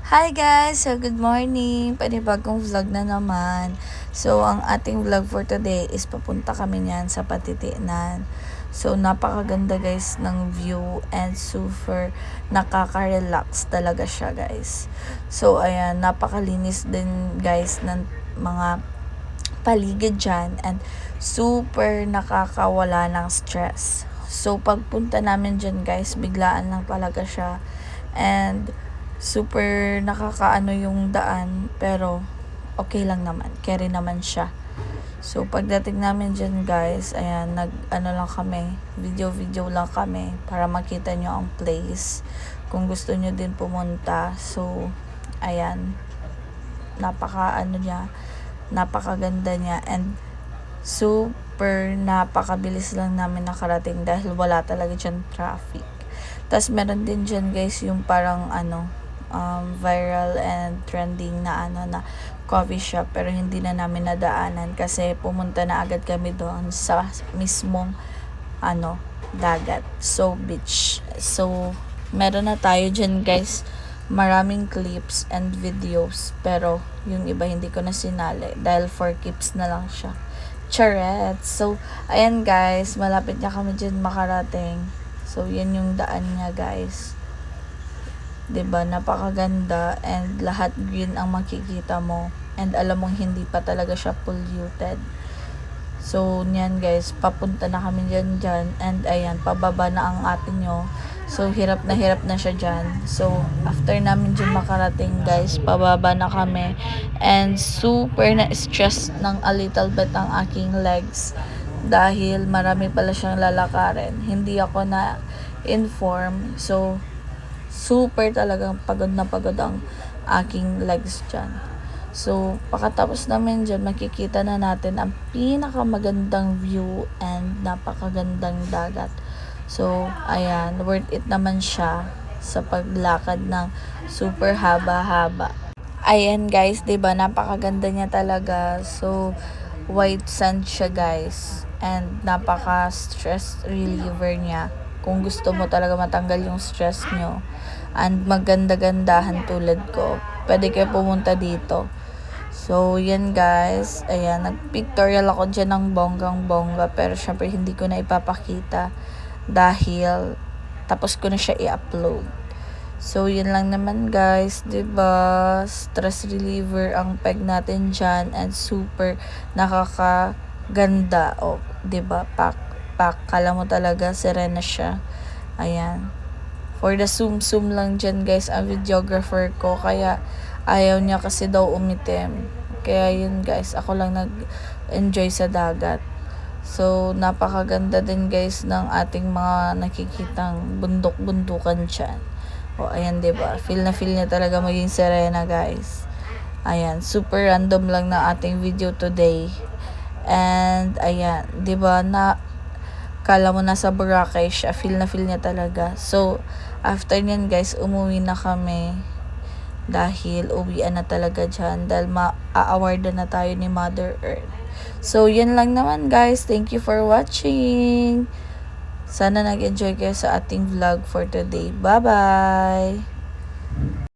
Hi guys! So good morning! Panibagong vlog na naman. So ang ating vlog for today is papunta kami niyan sa Patitinan. So napakaganda guys ng view and super nakaka-relax talaga siya guys. So ayan, napakalinis din guys ng mga paligid dyan and super nakakawala ng stress. So pagpunta namin dyan guys, biglaan lang talaga siya and super nakakaano yung daan pero okay lang naman, carry naman siya. So pagdating namin dyan guys, ayan, nag lang kami, video lang kami para makita nyo ang place kung gusto nyo din pumunta. So ayan, napakaganda niya and napakabilis lang namin nakarating dahil wala talaga dyan traffic. Tas meron din dyan guys yung parang viral and trending na coffee shop, pero hindi na namin nadaanan kasi pumunta na agad kami doon sa mismong dagat, so beach. So meron na tayo dyan guys, maraming clips and videos, pero yung iba hindi ko na sinali dahil for keeps na lang siya. Charet! So ayan guys, malapit na kami dyan makarating. So yan yung daan niya guys, 'di ba? Napakaganda and lahat green ang makikita mo and alam mong hindi pa talaga siya polluted. So niyan guys, papunta na kami dyan and ayan, pababa na ang ate nyo. So hirap na siya dyan. So after namin dyan makarating guys, pababa na kami and super na stress ng a little bit ang aking legs dahil marami pala siyang lalakarin. Hindi ako na inform, so super talagang pagod na pagod ang aking legs dyan. So pagkatapos namin dyan, makikita na natin ang pinakamagandang view and napakagandang dagat. So ayan, worth it naman siya sa paglakad ng super haba-haba. Ayan guys, 'di ba? Napakaganda niya talaga. So white sand siya guys and napaka stress reliever niya kung gusto mo talaga matanggal yung stress nyo and maganda-gandahan tulad ko, pwede kayo pumunta dito. So yan guys, ayan, nag-pictorial ako dyan ng bonggang-bongga, pero syempre hindi ko na ipapakita dahil tapos ko na siya i-upload. So yun lang naman guys, 'di ba? Stress reliever ang peg natin diyan and super nakakaganda. O, 'di ba? Pak kala mo talaga serena siya. Ayan. For the zoom lang diyan guys ang videographer ko, kaya ayaw niya kasi daw umitim. Kaya yun guys, ako lang nag-enjoy sa dagat. So napakaganda din guys ng ating mga nakikitang bundok-bundukan diyan. O, ayan, 'di ba? Feel niya talaga maging serena, guys. Ayan, super random lang na ating video today. And ayan, 'di ba, na kala mo nasa Boracay siya, feel niya talaga. So, after nyan guys, umuwi na kami dahil uwian na talaga dyan dahil ma-awardan na tayo ni Mother Earth. So, yan lang naman guys. Thank you for watching. Sana nag-enjoy kayo sa ating vlog for today. Bye-bye!